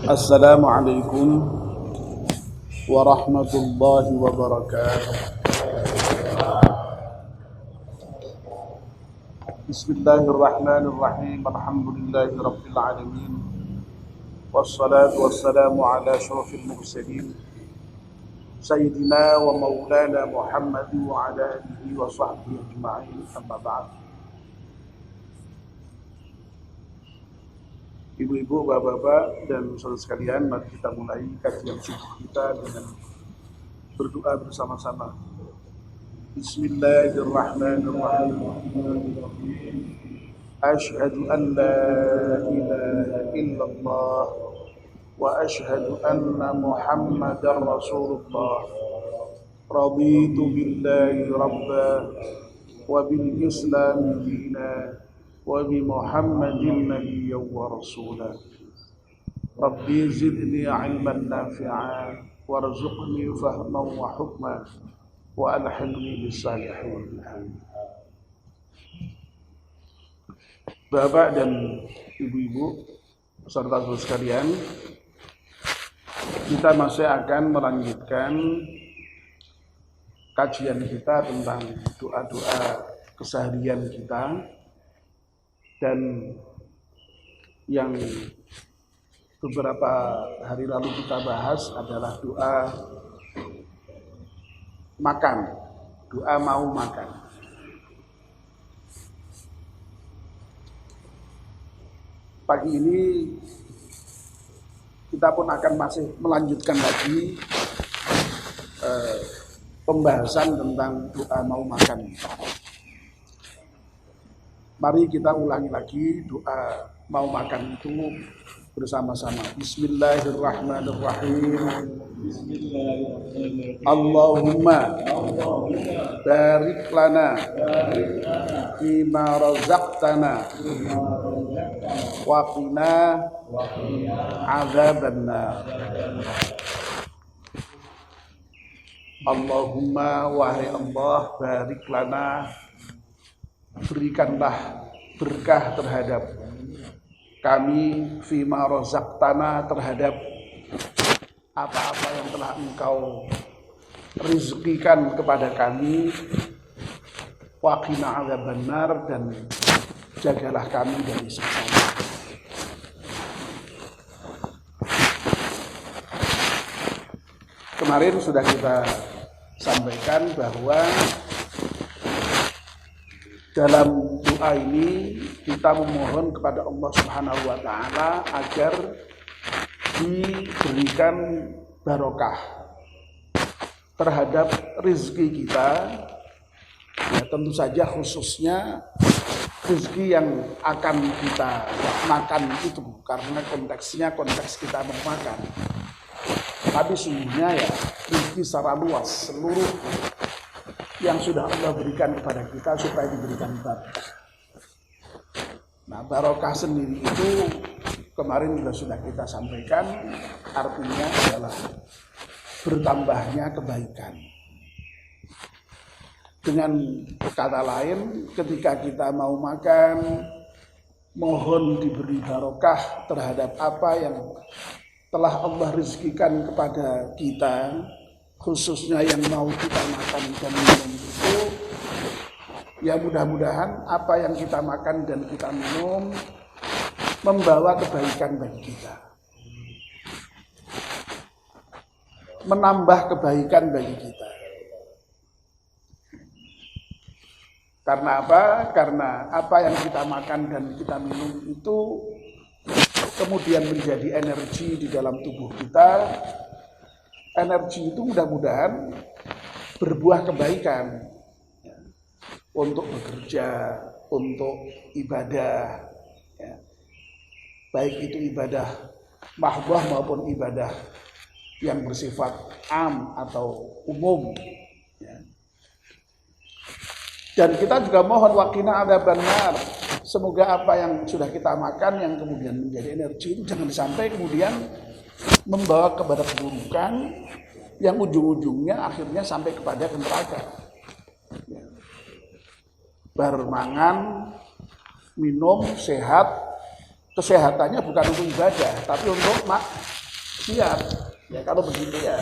Assalamualaikum warahmatullahi wabarakatuh. Bismillahirrahmanirrahim. Alhamdulillahi rabbil alamin. Wassalatu wassalamu ala asyrafil mursalin Sayyidina wa maulana Muhammad wa ala alihi wa sahbihi ajma'in. Amma ba'd. Ibu-ibu, bapak-bapak, dan saudara sekalian, mari kita mulai kajian subuh kita dengan berdoa bersama-sama. Bismillahirrahmanirrahim. Asyhadu an la ilaha illallah wa asyhadu anna Muhammadar Rasulullah. Raditu billahi rabba wa bil Islam dina wa bi Muhammadin nabiyyan wa rasula. Rabbi zidni ilman nafi'a warzuqni fahman wa hukma wa alhiqni bis salihin. Bapak dan ibu-ibu serta saudara sekalian, kita masih akan melanjutkan kajian kita tentang doa-doa keseharian kita. Dan yang beberapa hari lalu kita bahas adalah doa makan, doa mau makan. Pagi ini kita pun akan masih melanjutkan lagi pembahasan tentang doa mau makan. Mari kita ulangi lagi doa mau makan itu bersama-sama. Bismillahirrahmanirrahim. Allahumma barik lana fima razaqtana wa qina adzabannar. Allahumma, wahai Allah, barik lana, berikanlah berkah terhadap kami, fima razaqtana, terhadap apa-apa yang telah Engkau rezekikan kepada kami, wa qina adzabannar, dan jagalah kami dari siksa. Kemarin sudah kita sampaikan bahwa dalam doa ini kita memohon kepada Allah Subhanahu wa taala agar diberikan barokah terhadap rezeki kita. Ya, tentu saja khususnya rezeki yang akan kita makan itu, karena konteksnya konteks kita mau makan. Tapi sungguhnya ya rezeki secara luas, seluruh yang sudah Allah berikan kepada kita supaya diberikan barokah. Nah, barokah sendiri itu kemarin juga sudah kita sampaikan, artinya adalah bertambahnya kebaikan. Dengan kata lain, ketika kita mau makan, mohon diberi barokah terhadap apa yang telah Allah rezekikan kepada kita, khususnya yang mau kita makan dan minum itu. Ya, mudah-mudahan apa yang kita makan dan kita minum membawa kebaikan bagi kita, menambah kebaikan bagi kita. Karena apa? Karena apa yang kita makan dan kita minum itu kemudian menjadi energi di dalam tubuh kita. Energi itu mudah-mudahan berbuah kebaikan untuk bekerja, untuk ibadah, ya. Baik itu ibadah mahdhah maupun ibadah yang bersifat am atau umum, ya. Dan kita juga mohon waqina adzabannar, semoga apa yang sudah kita makan yang kemudian menjadi energi itu jangan sampai kemudian membawa kepada keburukan yang ujung-ujungnya akhirnya sampai kepada neraka. Ya. Bermangan, minum, sehat, kesehatannya bukan untuk ibadah, tapi untuk Siap. Ya kalau begitu ya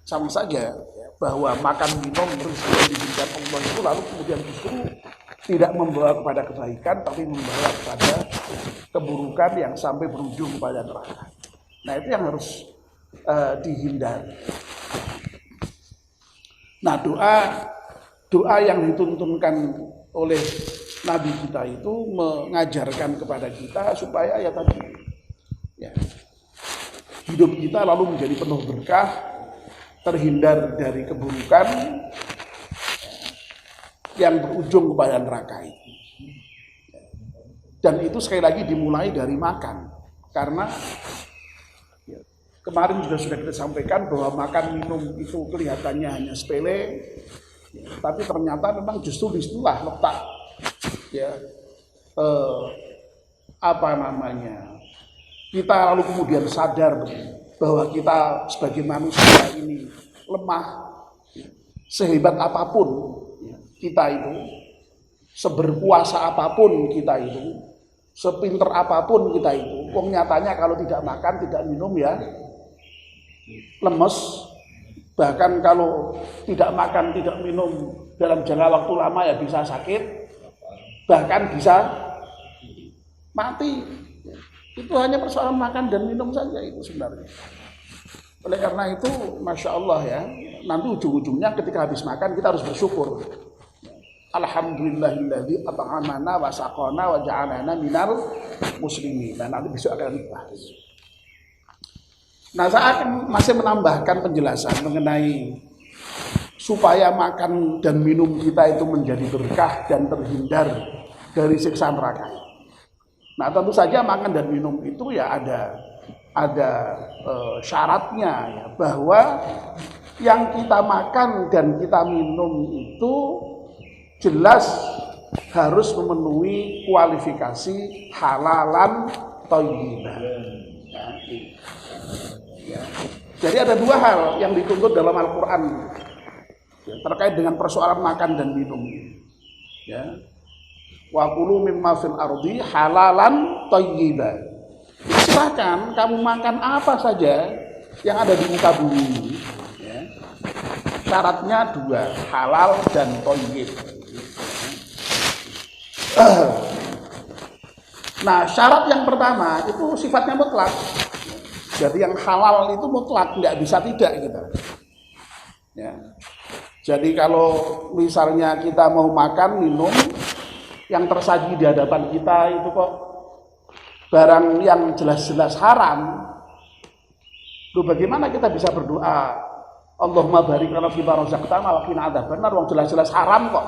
sama saja ya, bahwa makan minum rezeki yang diberikan Allah itu lalu kemudian justru tidak membawa kepada kebaikan tapi membawa kepada keburukan yang sampai berujung kepada neraka. Nah itu yang harus dihindari. Nah doa yang dituntunkan oleh Nabi kita itu mengajarkan kepada kita supaya ya tadi ya, hidup kita lalu menjadi penuh berkah, terhindar dari keburukan yang berujung kepada neraka itu. Dan itu sekali lagi dimulai dari makan. Karena ya, kemarin juga sudah kita sampaikan bahwa makan minum itu kelihatannya hanya sepele, ya, tapi ternyata memang justru disitulah letak ya kita lalu kemudian sadar bahwa kita sebagai manusia ini lemah, sehebat apapun kita itu, seberkuasa apapun kita itu, sepinter apapun kita itu, wong nyatanya kalau tidak makan, tidak minum ya lemes. Bahkan kalau tidak makan, tidak minum dalam jangka waktu lama ya bisa sakit, bahkan bisa mati. Itu hanya persoalan makan dan minum saja itu sebenarnya. Oleh karena itu, Masya Allah ya, nanti ujung-ujungnya ketika habis makan kita harus bersyukur. Alhamdulillahilladzi at'amana wa saqana wa ja'alana minal muslimin. Nah, nanti besok akan dibahas. Nah, saya akan masih menambahkan penjelasan mengenai supaya makan dan minum kita itu menjadi berkah dan terhindar dari siksa neraka. Nah, tentu saja makan dan minum itu ya ada syaratnya ya, bahwa yang kita makan dan kita minum itu jelas harus memenuhi kualifikasi halalan thayyiban. Ya. Jadi ada dua hal yang dituntut dalam Al-Quran ya, terkait dengan persoalan makan dan minum. Ya. Wa kulu mimma fil ardi halalan thayyiban. Silakan kamu makan apa saja yang ada di muka bumi ini. Ya. Syaratnya dua, halal dan thayyib. Nah, syarat yang pertama itu sifatnya mutlak. Jadi yang halal itu mutlak, tidak bisa tidak gitu. Ya. Jadi kalau misalnya kita mau makan, minum, yang tersaji di hadapan kita itu kok barang yang jelas-jelas haram, loh bagaimana kita bisa berdoa Allahumma barik lana fima razaqtana wa qina adzabannar, wong jelas-jelas haram kok.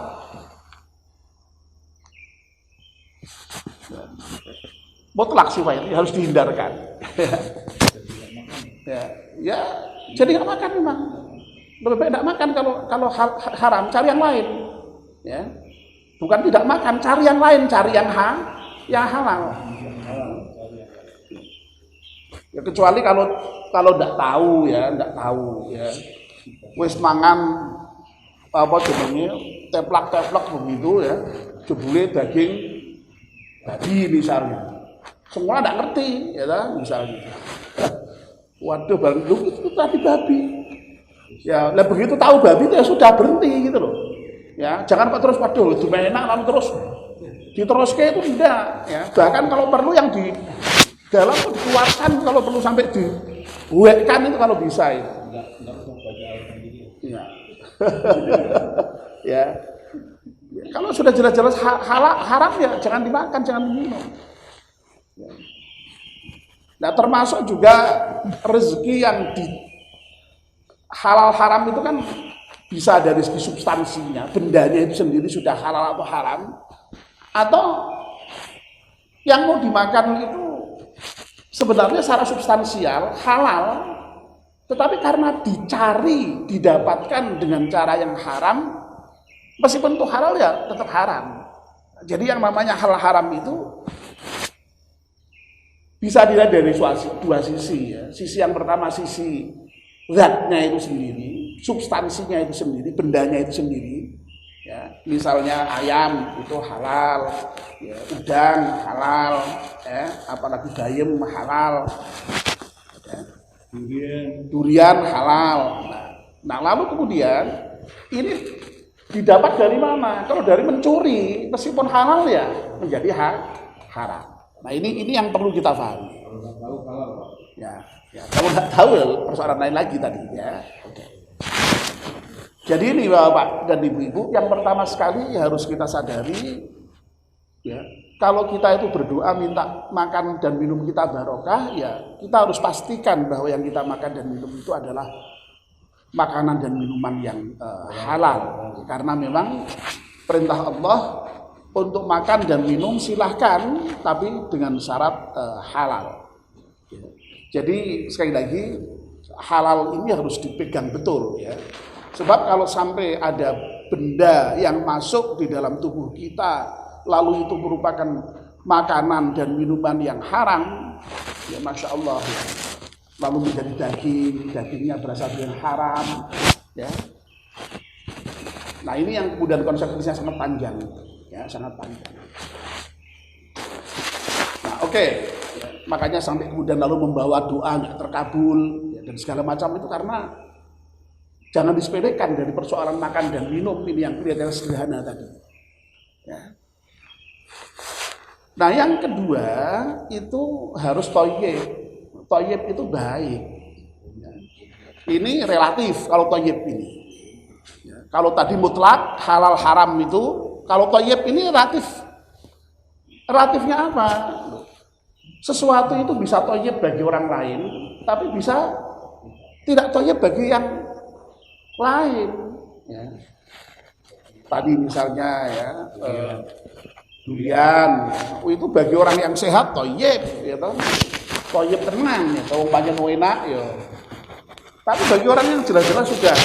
Mutlak supaya harus dihindarkan. ya, jadi nggak makan memang. Lebih baik tidak makan kalau haram, cari yang lain. Ya, bukan tidak makan, cari yang lain, cari yang halal. Ya kecuali kalau tidak tahu ya, wis mangan apa jenenge teplak begitu ya, jebule daging babi misalnya. Semua tidak ngerti, ya kan, misalnya. Waduh, baru itu tadi babi. Ya, lah begitu tahu babi itu ya sudah berhenti gitu loh. Ya, jangan kok terus waduh itu enak lalu terus diteruske itu tidak. Ya, bahkan kalau perlu yang di dalam itu dikeluarkan, kalau perlu sampai dibuatkan itu kalau bisa itu. Enggak baca ya. Ya. Kalau sudah jelas-jelas haram ya jangan dimakan, jangan diminum. Nah termasuk juga rezeki yang di halal haram itu kan bisa dari segi substansinya, bendanya itu sendiri sudah halal atau haram, atau yang mau dimakan itu sebenarnya secara substansial halal, tetapi karena didapatkan dengan cara yang haram, meskipun itu halal ya tetap haram. Jadi yang namanya hal haram itu bisa dilihat dari dua sisi ya. Sisi yang pertama sisi zatnya itu sendiri, substansinya itu sendiri, bendanya itu sendiri. Ya, misalnya ayam itu halal, ya, udang halal, ya, apalagi bayam halal. durian halal. Nah lalu kemudian ini didapat dari mana? Kalau dari mencuri, meskipun halal ya menjadi haram. Nah ini yang perlu kita pahami. Ya, kalau nggak tahu persoalan lain lagi tadi ya. Oke. Jadi ini Bapak dan Ibu-ibu, yang pertama sekali harus kita sadari ya, kalau kita itu berdoa minta makan dan minum kita barokah, ya kita harus pastikan bahwa yang kita makan dan minum itu adalah makanan dan minuman yang halal. Karena memang perintah Allah untuk makan dan minum silahkan, tapi dengan syarat halal. Jadi sekali lagi halal ini harus dipegang betul ya. Sebab kalau sampai ada benda yang masuk di dalam tubuh kita, lalu itu merupakan makanan dan minuman yang haram, ya Masya Allah ya. Lalu menjadi dagingnya berasal dari haram ya. Nah ini yang kemudian konsekuensinya sangat panjang ya, sangat panjang. Nah oke. Makanya sampai kemudian lalu membawa doa nggak terkabul ya, dan segala macam itu karena jangan disepelekan dari persoalan makan dan minum ini yang kelihatannya sederhana tadi ya. Nah yang kedua itu harus toyib. Toyib itu baik ya. Ini relatif kalau toyib ini ya. Kalau tadi mutlak halal haram itu, kalau toyib ini relatif. Relatifnya apa? Sesuatu itu bisa toyib bagi orang lain, tapi bisa tidak toyib bagi yang lain ya. Tadi misalnya ya durian itu bagi orang yang sehat toyib ya toh. Toyib tenang ya, kalau banyak enak ya. Tapi bagi orang yang jelas-jelas sudah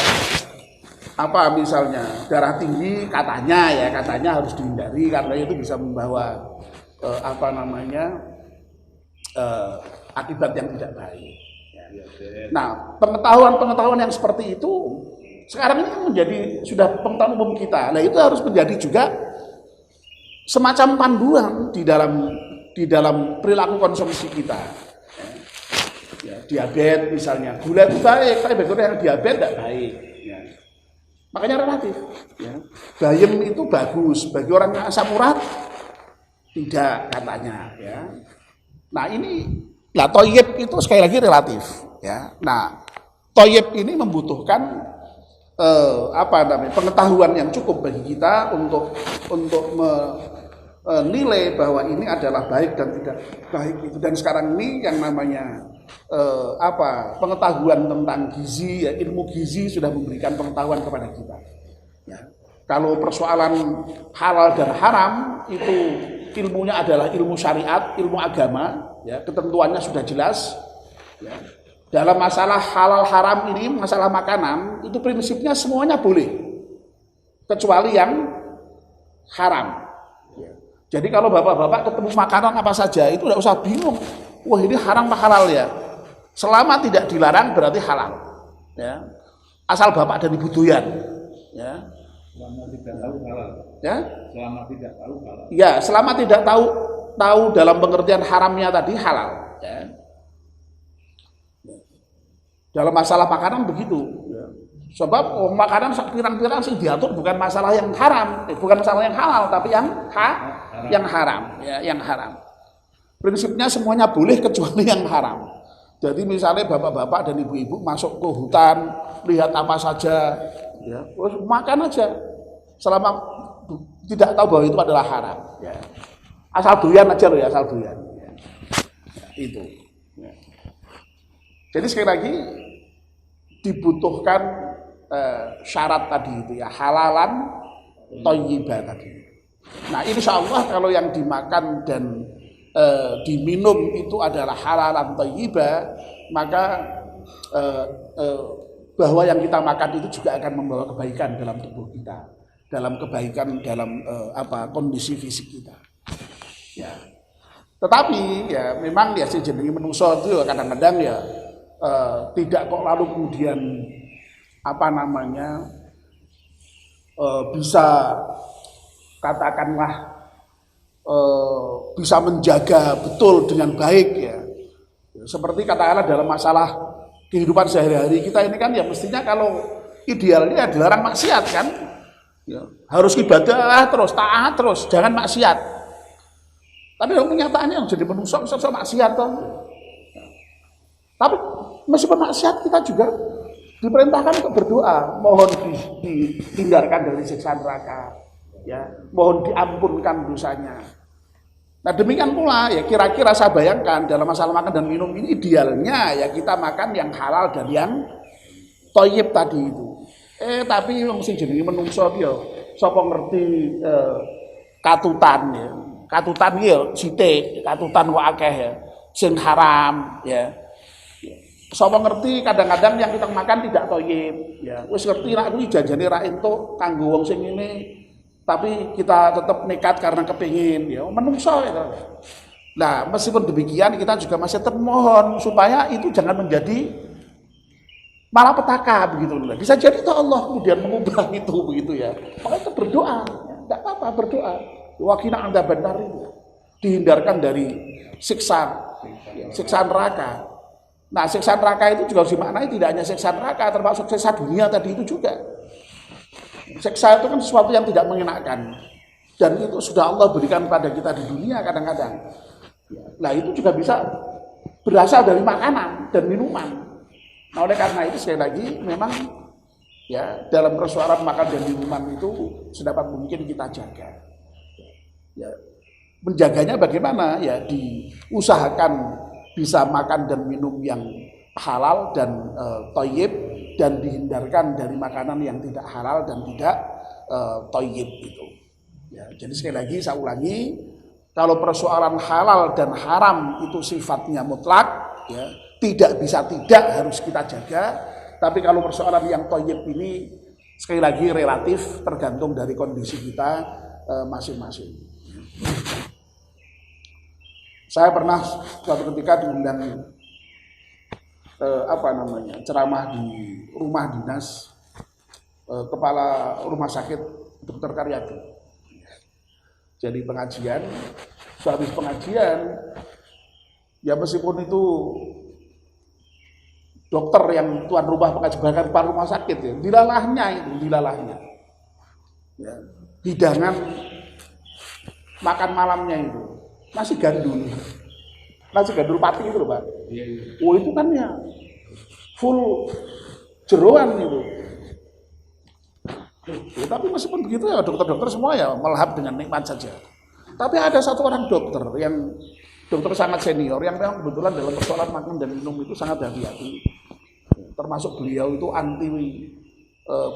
apa misalnya darah tinggi katanya harus dihindari karena itu bisa membawa akibat yang tidak baik. Nah, pengetahuan yang seperti itu sekarang ini menjadi sudah pengetahuan umum kita. Nah, itu harus menjadi juga semacam panduan di dalam perilaku konsumsi kita. Ya, diabetes misalnya, gula itu baik, tapi bagi orang yang diabetes tidak baik. Ya. Makanya relatif. Ya. Bayam itu bagus, bagi orang yang asam urat tidak katanya. Ya. Nah ini, toyib itu sekali lagi relatif. Ya. Nah, toyib ini membutuhkan pengetahuan yang cukup bagi kita untuk menilai bahwa ini adalah baik dan tidak baik itu. Dan sekarang ini yang namanya pengetahuan tentang gizi, ya, ilmu gizi sudah memberikan pengetahuan kepada kita. Ya. Kalau persoalan halal dan haram itu ilmunya adalah ilmu syariat, ilmu agama, ya, ketentuannya sudah jelas. Ya. Dalam masalah halal haram ini, masalah makanan, itu prinsipnya semuanya boleh, kecuali yang haram. Ya. Jadi kalau bapak-bapak ketemu makanan apa saja, itu tidak usah bingung. Wah ini haram apa halal ya? Selama tidak dilarang berarti halal. Ya. Asal bapak dan ibu doyan. Ya. Selama tidak tahu halal. Ya. Selama tidak tahu halal. Ya, selama tidak tahu dalam pengertian haramnya tadi halal. Ya. Dalam masalah makanan begitu. Ya. Sebab makanan pirang-pirang sih diatur bukan masalah yang haram, bukan masalah yang halal, tapi yang haram, ya, yang haram. Prinsipnya semuanya boleh kecuali yang haram. Jadi misalnya bapak-bapak dan ibu-ibu masuk ke hutan, lihat apa saja, ya, makan aja. Selama tidak tahu bahwa itu adalah haram. Ya. Asal doyan aja loh ya, asal doyan. Ya. Itu. Ya. Jadi sekali lagi dibutuhkan syarat tadi itu ya, halalan thayyibah tadi. Nah insya Allah kalau yang dimakan dan diminum itu adalah halalan thayyibah, maka bahwa yang kita makan itu juga akan membawa kebaikan dalam tubuh kita, dalam kebaikan dalam kondisi fisik kita. Ya. Tetapi ya memang ya si jenenge manusa itu ya kadang-kadang ya tidak kok lalu kemudian bisa katakanlah bisa menjaga betul dengan baik ya. Seperti katakanlah dalam masalah kehidupan sehari-hari kita ini kan ya mestinya kalau idealnya dilarang maksiat kan, ya, harus ibadah terus, taat terus, jangan maksiat. Tapi kenyataannya yang jadi menusuk maksiat toh. Tapi meskipun maksiat kita juga diperintahkan untuk berdoa, mohon dihindarkan dari siksa neraka, ya, mohon diampunkan dosanya. Nah demikian pula ya kira-kira saya bayangkan dalam masalah makan dan minum ini idealnya ya kita makan yang halal dan yang thayyib tadi itu. Tapi wong sing jenenge menungso ki ya sapa ngerti katutan ya. Katutan ki ya sithik, katutan kok akeh ya. Sing haram ya. Sapa ngerti kadang-kadang yang kita makan tidak thayyib ya. Wis ngerti nek kuwi janjane ra entuk kanggo wong sing ngene tapi kita tetap nekat karena kepingin ya menungso itu. Nah meskipun demikian kita juga masih termohon supaya itu jangan menjadi malapetaka begitu loh. Bisa jadi toh Allah kemudian mengubah itu begitu ya. Makanya kita berdoa, tidak apa-apa berdoa. Wakina anda benar itu dihindarkan dari siksa neraka. Nah siksa neraka itu juga harus dimaknai tidak hanya siksa neraka, termasuk siksa dunia tadi itu juga. Siksa itu kan sesuatu yang tidak mengenakan dan itu sudah Allah berikan pada kita di dunia kadang-kadang. Nah itu juga bisa berasal dari makanan dan minuman. Nah oleh karena itu sekali lagi memang ya dalam persoalan makan dan minuman itu sedapat mungkin kita jaga. Ya, menjaganya bagaimana? Ya diusahakan bisa makan dan minum yang halal dan thayyib dan dihindarkan dari makanan yang tidak halal dan tidak thayyib itu. Ya, jadi sekali lagi saya ulangi, kalau persoalan halal dan haram itu sifatnya mutlak, ya, tidak bisa tidak harus kita jaga. Tapi kalau persoalan yang thayyib ini sekali lagi relatif tergantung dari kondisi kita masing-masing. Saya pernah suatu ketika diundang ceramah di rumah dinas kepala rumah sakit Dr. Karyadi. Jadi pengajian, sehabis pengajian ya meskipun itu dokter yang tuan rumah pengajian bahkan kepala rumah sakit ya, dilalahnya ya, hidangan makan malamnya itu nasi gandul pati itu loh Pak. Oh itu kan ya full jeroan itu. Ya, tapi meskipun begitu ya dokter-dokter semua ya melahap dengan nikmat saja. Tapi ada satu orang dokter yang dokter sangat senior yang memang kebetulan dalam persoalan makan dan minum itu sangat hati-hati. Termasuk beliau itu anti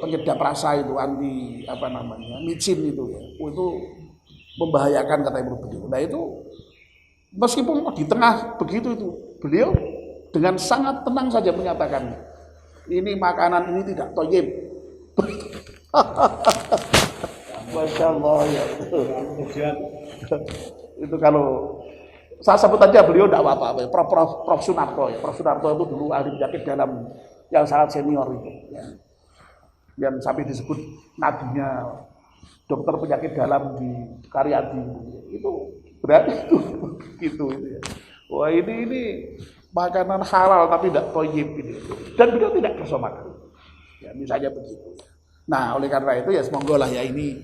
penyedap rasa itu, anti micin itu ya. Oh, itu membahayakan kata beliau. Nah itu meskipun di tengah begitu itu beliau dengan sangat tenang saja menyatakan ini makanan ini tidak thayyib. Masya Allah ya itu kalau saya sebut aja beliau tidak apa-apa, Prof. Sunarto ya. Prof. Sunarto itu dulu ahli penyakit dalam yang sangat senior itu ya. Yang sampai disebut nadinya dokter penyakit dalam di Karyadi itu berarti itu gitu ya. Wah ini makanan halal tapi tidak thayyib ini. Dan beliau tidak kerso makan. Ya misalnya begitu. Nah oleh karena itu ya semoga lah ya ini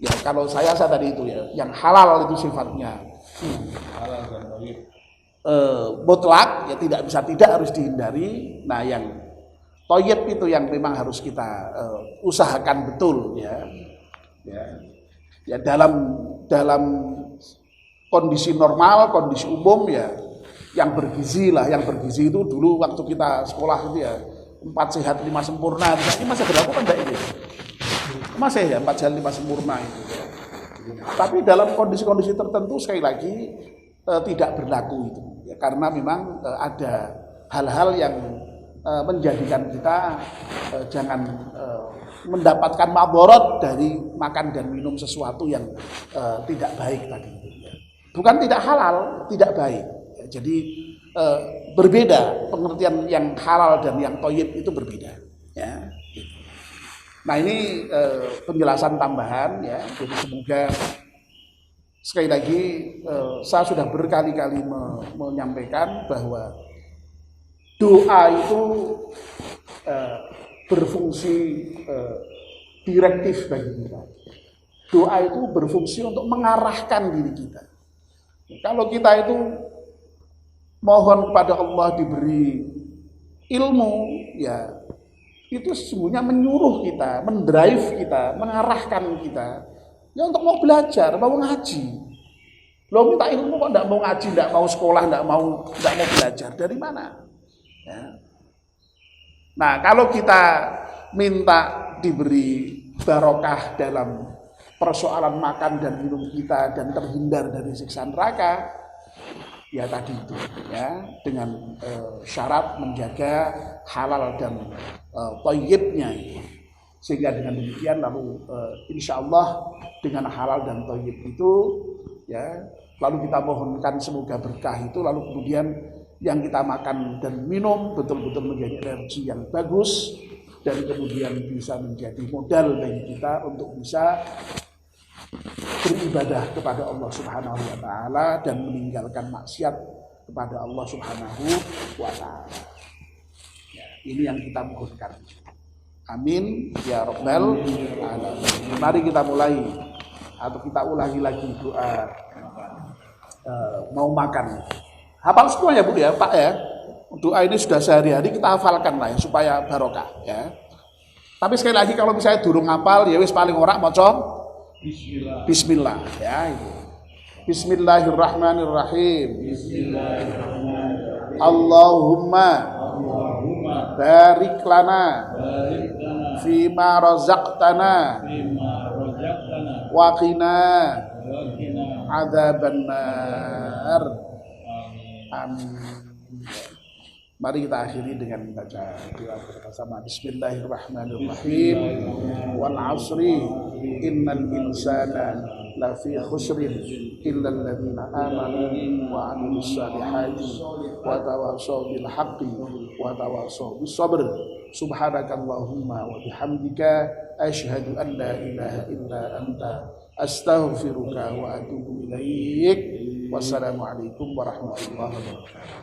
ya kalau saya tadi itu ya yang halal itu sifatnya halal dan thayyib mutlak ya tidak harus dihindari. Nah yang thayyib itu yang memang harus kita usahakan betul ya. Ya dalam kondisi normal, kondisi umum ya yang bergizi lah, yang bergizi itu dulu waktu kita sekolah itu ya 4 sehat 5 sempurna, ini masih berlaku kan Mbak ini? Masih ya 4 sehat 5 sempurna itu. Tapi dalam kondisi-kondisi tertentu sekali lagi tidak berlaku itu ya, karena memang ada hal-hal yang menjadikan kita jangan mendapatkan madharat dari makan dan minum sesuatu yang tidak baik tadi. Bukan tidak halal, tidak baik. Jadi berbeda pengertian yang halal dan yang thayyib itu berbeda. Ya. Nah ini penjelasan tambahan ya. Jadi semoga sekali lagi saya sudah berkali-kali menyampaikan bahwa Doa itu berfungsi direktif bagi kita. Doa itu berfungsi untuk mengarahkan diri kita. Kalau kita itu mohon kepada Allah diberi ilmu, ya itu sesungguhnya menyuruh kita, mendrive kita, mengarahkan kita, ya untuk mau belajar, mau ngaji. Lo minta ilmu kok tidak mau ngaji, tidak mau sekolah, tidak mau belajar, dari mana? Ya. Nah, kalau kita minta diberi barokah dalam persoalan makan dan minum kita dan terhindar dari siksa neraka, ya tadi itu, ya dengan syarat menjaga halal dan thayyibnya, sehingga dengan demikian lalu insya Allah dengan halal dan thayyib itu, ya lalu kita mohonkan semoga berkah itu, lalu kemudian yang kita makan dan minum betul-betul menjadi energi yang bagus dan kemudian bisa menjadi modal bagi kita untuk bisa beribadah kepada Allah Subhanahu wa taala dan meninggalkan maksiat kepada Allah Subhanahu wa taala. Ya, ini yang kita mohonkan. Amin ya rabbal alamin. Mari kita mulai atau kita ulangi lagi doa mau makan. Hafal semua ya Bu ya, Pak ya. Doa ini sudah sehari-hari kita hafalkan lah ya, supaya barokah ya. Tapi sekali lagi kalau misalnya durung hafal ya wis paling ora maca Bismillah ya itu. Bismillahirrahmanirrahim. Allahumma barik lana fima razaqtana wa qina adzabannar. Amin. Mari kita akhiri dengan baca doa bersama. Bismillahirrahmanirrahim. Wal 'asri innal insana lafi khusrin illa alladziina aamanu wa 'amilus shalihati wa tawassaw bil haqqi wa tawassaw bis sabr. Subhanakallahumma wa bihamdika asyhadu an la ilaha illa anta astaghfiruka wa atubu ilaik. Wassalamualaikum warahmatullahi wabarakatuh.